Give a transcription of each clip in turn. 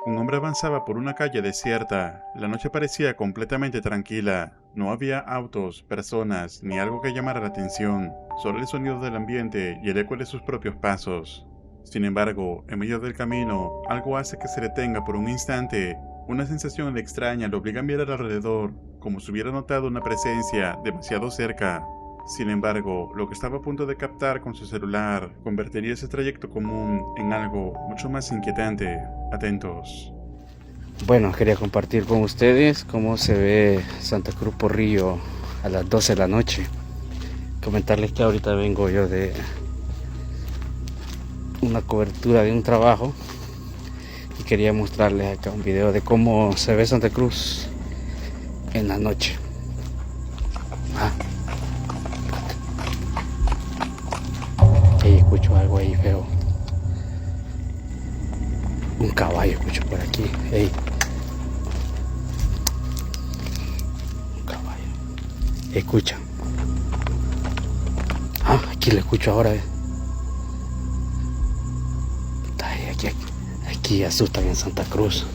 Un hombre avanzaba por una calle desierta. La noche parecía completamente tranquila. No había autos, personas, ni algo que llamara la atención. Solo el sonido del ambiente y el eco de sus propios pasos. Sin embargo, en medio del camino, algo hace que se detenga por un instante. Una sensación extraña lo obliga a mirar alrededor, como si hubiera notado una presencia demasiado cerca. Sin embargo, lo que estaba a punto de captar con su celular convertiría ese trayecto común en algo mucho más inquietante. Atentos. Bueno, quería compartir con ustedes cómo se ve Santa Cruz Porrillo a las 12 de la noche. Comentarles que ahorita vengo yo de una cobertura de un trabajo y quería mostrarles acá un video de cómo se ve Santa Cruz en la noche. Ahí escucho algo ahí feo. Un caballo escucho por aquí. Ey. Un caballo. Escuchan. Aquí lo escucho ahora. Ay, aquí asustan en Santa Cruz.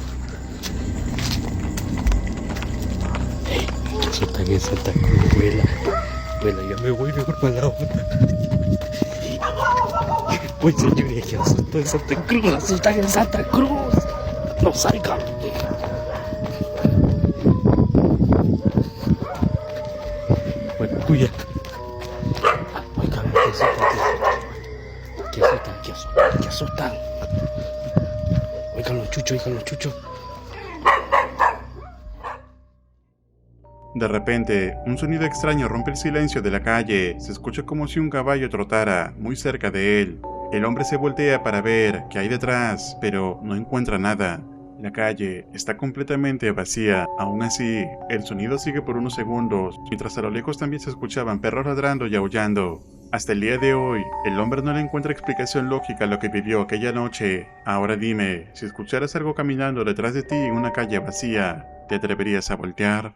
Ey, aquí asustan en Santa Cruz. Vuela, ya me voy mejor para la otra. Uy, señores, que asustó en Santa Cruz, asustan en Santa Cruz. No salgan. Bueno, cuya. Oigan, que asustan. Oigan los chuchos. De repente, un sonido extraño rompe el silencio de la calle. Se escucha como si un caballo trotara muy cerca de él. El hombre se voltea para ver qué hay detrás, pero no encuentra nada. La calle está completamente vacía. Aún así, el sonido sigue por unos segundos, mientras a lo lejos también se escuchaban perros ladrando y aullando. Hasta el día de hoy, el hombre no le encuentra explicación lógica a lo que vivió aquella noche. Ahora dime, si escucharas algo caminando detrás de ti en una calle vacía, ¿te atreverías a voltear?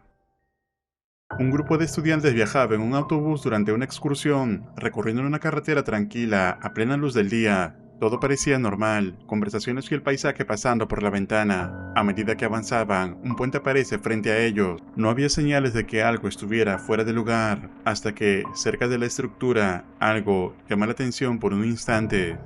Un grupo de estudiantes viajaba en un autobús durante una excursión, recorriendo una carretera tranquila a plena luz del día. Todo parecía normal, conversaciones y el paisaje pasando por la ventana. A medida que avanzaban, un puente aparece frente a ellos. No había señales de que algo estuviera fuera de lugar, hasta que, cerca de la estructura, algo llama la atención por un instante.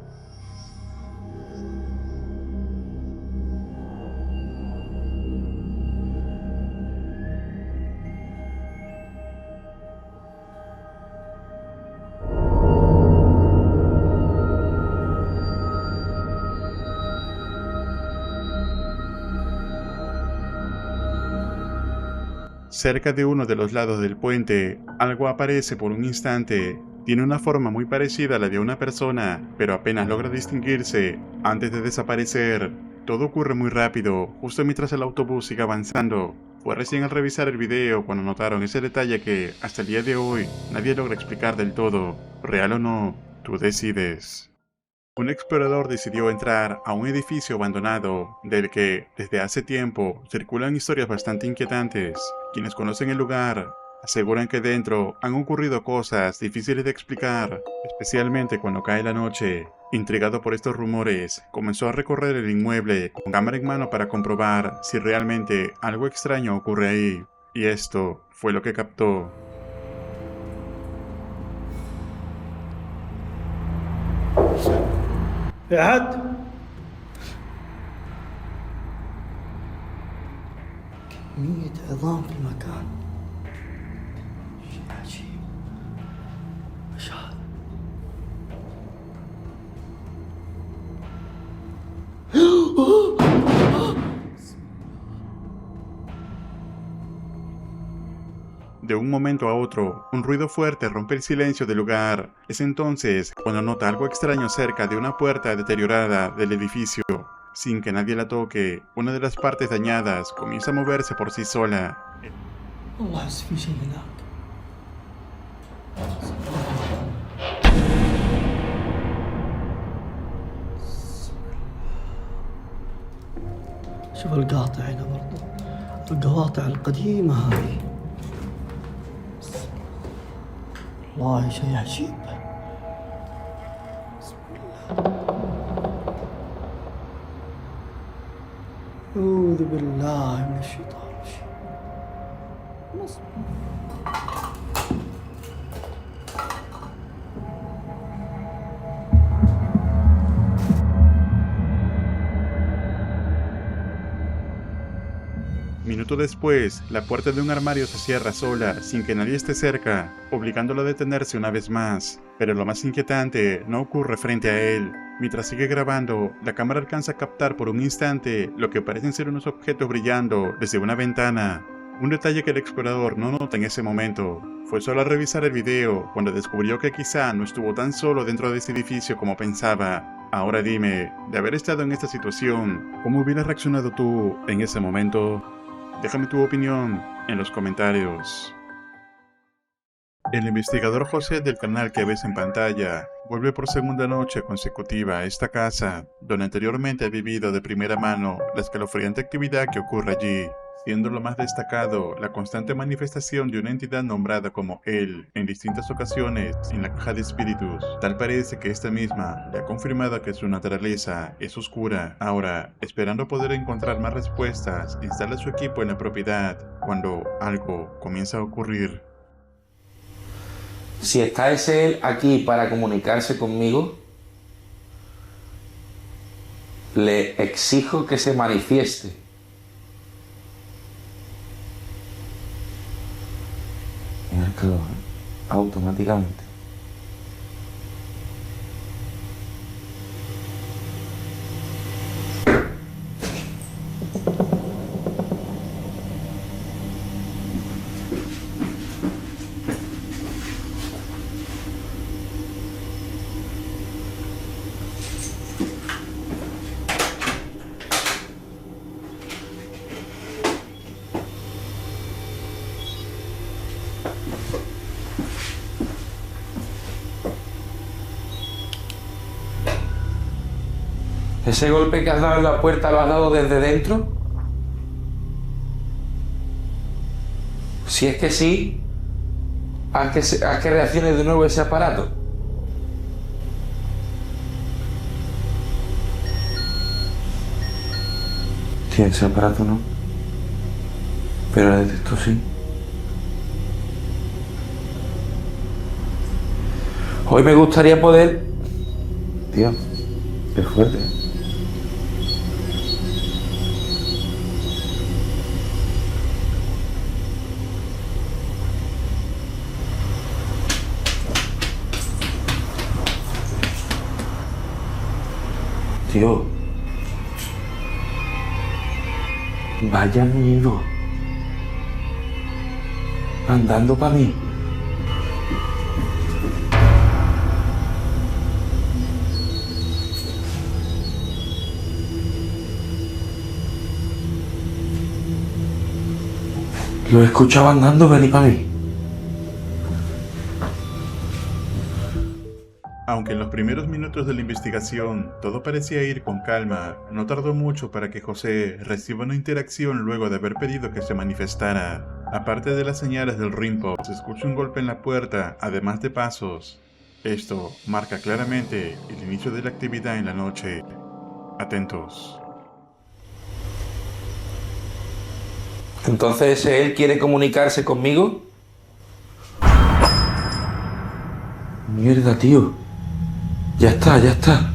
Cerca de uno de los lados del puente, algo aparece por un instante. Tiene una forma muy parecida a la de una persona, pero apenas logra distinguirse antes de desaparecer. Todo ocurre muy rápido, justo mientras el autobús sigue avanzando. Fue recién al revisar el video cuando notaron ese detalle que, hasta el día de hoy, nadie logra explicar del todo. Real o no, tú decides. Un explorador decidió entrar a un edificio abandonado, del que, desde hace tiempo, circulan historias bastante inquietantes. Quienes conocen el lugar aseguran que dentro han ocurrido cosas difíciles de explicar, especialmente cuando cae la noche. Intrigado por estos rumores, comenzó a recorrer el inmueble con cámara en mano para comprobar si realmente algo extraño ocurre ahí. Y esto fue lo que captó. قعد كمية عظام في المكان شيء عجيب ايش هذا De un momento a otro, un ruido fuerte rompe el silencio del lugar. Es entonces cuando nota algo extraño cerca de una puerta deteriorada del edificio. Sin que nadie la toque, una de las partes dañadas comienza a moverse por sí sola. والله احس في شيء هناك شوف القاطع هنا برضو القواطع القديمة هذه والله شيء عجيب بسم الله أعوذ بالله من الشيطان الرجيم. نص. Minuto después, la puerta de un armario se cierra sola, sin que nadie esté cerca, obligándolo a detenerse una vez más. Pero lo más inquietante no ocurre frente a él. Mientras sigue grabando, la cámara alcanza a captar por un instante lo que parecen ser unos objetos brillando desde una ventana. Un detalle que el explorador no nota en ese momento. Fue solo al revisar el video cuando descubrió que quizá no estuvo tan solo dentro de ese edificio como pensaba. Ahora dime, de haber estado en esta situación, ¿cómo hubieras reaccionado tú en ese momento? Déjame tu opinión en los comentarios. El investigador José del canal que ves en pantalla vuelve por segunda noche consecutiva a esta casa, donde anteriormente ha vivido de primera mano la escalofriante actividad que ocurre allí, siendo lo más destacado la constante manifestación de una entidad nombrada como él en distintas ocasiones en la caja de espíritus. Tal parece que esta misma le ha confirmado que su naturaleza es oscura. Ahora, esperando poder encontrar más respuestas, instala su equipo en la propiedad cuando algo comienza a ocurrir. Si está ese él aquí para comunicarse conmigo, le exijo que se manifieste. Mira el calor, automáticamente. ¿Ese golpe que has dado en la puerta lo has dado desde dentro? Si es que sí, haz que reaccione de nuevo ese aparato. Sí, ese aparato no. Pero el detector sí. Hoy me gustaría poder... Tío, qué fuerte, ¿eh? Tío, vaya miedo, andando para mí. Lo escuchaba andando, venir para mí. Aunque en los primeros minutos de la investigación todo parecía ir con calma, no tardó mucho para que José reciba una interacción luego de haber pedido que se manifestara. Aparte de las señales del RIMPO, se escucha un golpe en la puerta, además de pasos. Esto marca claramente el inicio de la actividad en la noche. Atentos. Entonces, ¿él quiere comunicarse conmigo? Mierda, tío. Ya está, ya está.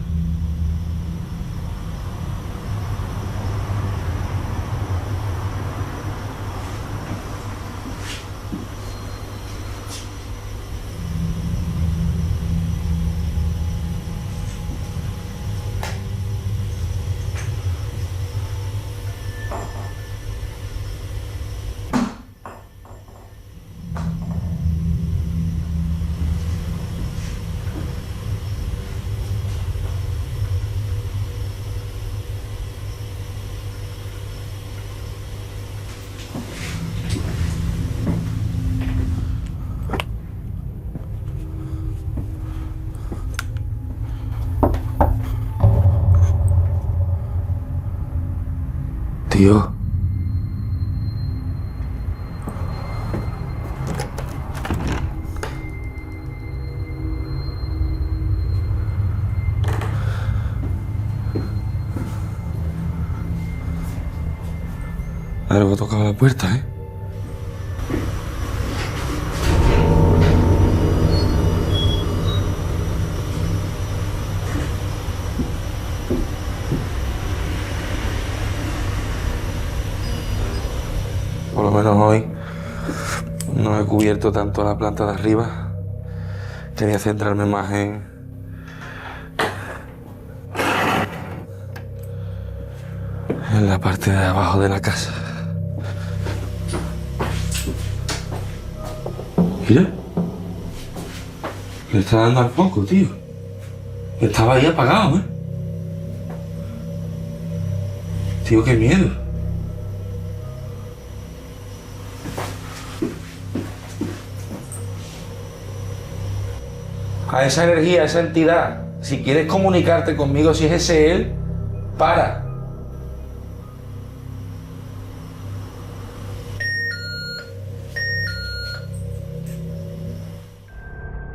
Tío. Algo ha tocado la puerta, ¿eh? Por lo menos hoy no he cubierto tanto la planta de arriba. Quería centrarme más en la parte de abajo de la casa. Mira. Le está dando al foco, tío. Estaba ahí apagado, ¿eh? Tío, qué miedo. A esa energía, a esa entidad, si quieres comunicarte conmigo, si es ese él, para.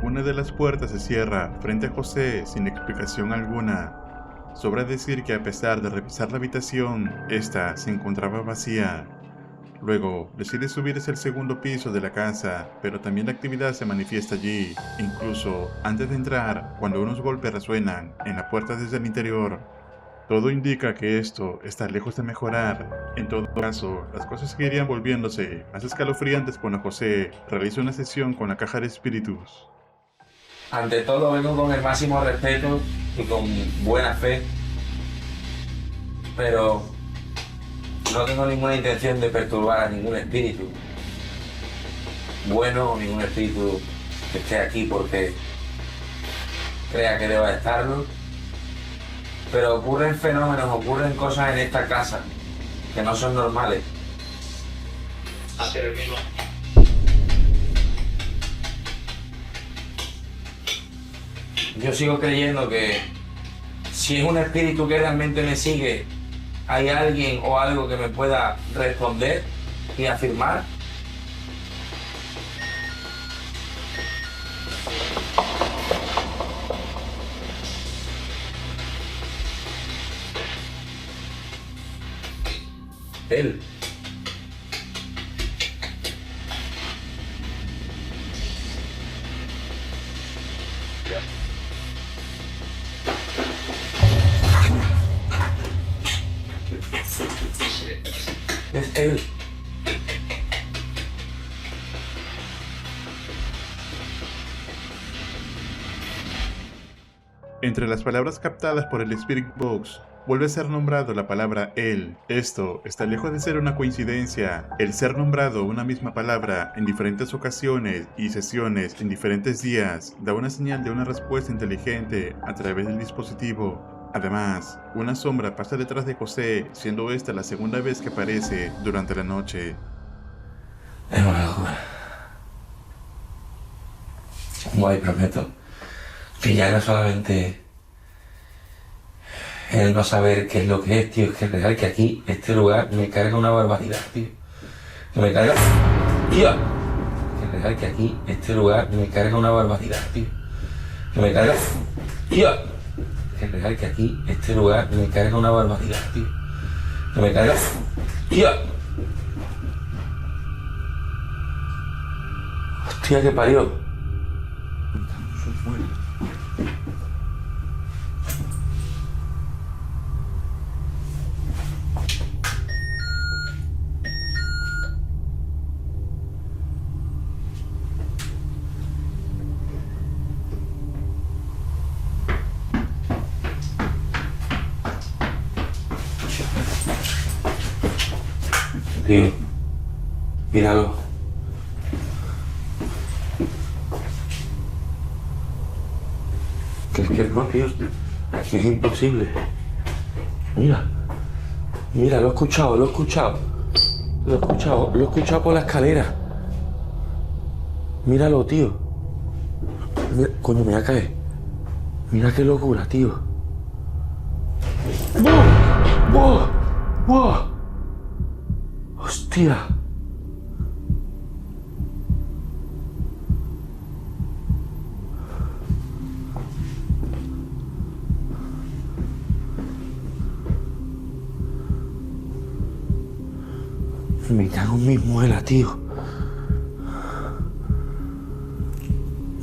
Una de las puertas se cierra frente a José sin explicación alguna. Sobra decir que a pesar de revisar la habitación, esta se encontraba vacía. Luego, decide subirse al segundo piso de la casa, pero también la actividad se manifiesta allí, incluso antes de entrar, cuando unos golpes resuenan en la puerta desde el interior. Todo indica que esto está lejos de mejorar. En todo caso, las cosas seguirían volviéndose más escalofriantes cuando José realiza una sesión con la caja de espíritus. Ante todo, vengo con el máximo respeto y con buena fe, pero no tengo ninguna intención de perturbar a ningún espíritu bueno o ningún espíritu que esté aquí porque crea que deba estarlo. Pero ocurren fenómenos, ocurren cosas en esta casa que no son normales. Hacer el mismo. Yo sigo creyendo que si es un espíritu que realmente me sigue, hay alguien o algo que me pueda responder y afirmar. Él. Es él. Entre las palabras captadas por el Spirit Box, vuelve a ser nombrado la palabra él. Esto está lejos de ser una coincidencia. El ser nombrado una misma palabra en diferentes ocasiones y sesiones en diferentes días da una señal de una respuesta inteligente a través del dispositivo. Además, una sombra pasa detrás de José, siendo esta la segunda vez que aparece durante la noche. Es una locura. Guay, prometo que ya no solamente el no saber qué es lo que es, tío, es que es real que aquí, este lugar, me carga una barbaridad, tío. Que me carga... ¡Tío! Que es real que aquí, este lugar, me carga una barbaridad, tío. Que me carga... ¡Tío! Que es real que aquí, este lugar, me carga una barbaridad, tío. Que me carga... ¡Tío! Hostia, que parió. Tío, míralo. ¿Crees que no, tío? Aquí es imposible. Mira, mira, lo he escuchado, lo he escuchado. Lo he escuchado, lo he escuchado por la escalera. Míralo, tío. Mira, coño, me voy a caer. Mira qué locura, tío. ¡Wow! ¡Wow! ¡Wow! ¡Hostia! Me cago en mi muela, tío.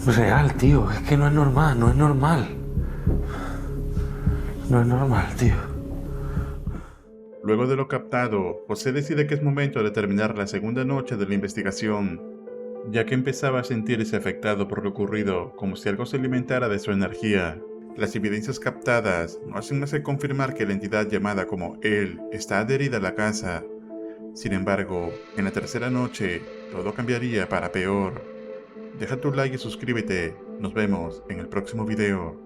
Real, tío. Es que no es normal, no es normal. No es normal, tío. Luego de lo captado, José decide que es momento de terminar la segunda noche de la investigación, ya que empezaba a sentirse afectado por lo ocurrido, como si algo se alimentara de su energía. Las evidencias captadas no hacen más que confirmar que la entidad llamada como él está adherida a la casa. Sin embargo, en la tercera noche, todo cambiaría para peor. Deja tu like y suscríbete. Nos vemos en el próximo video.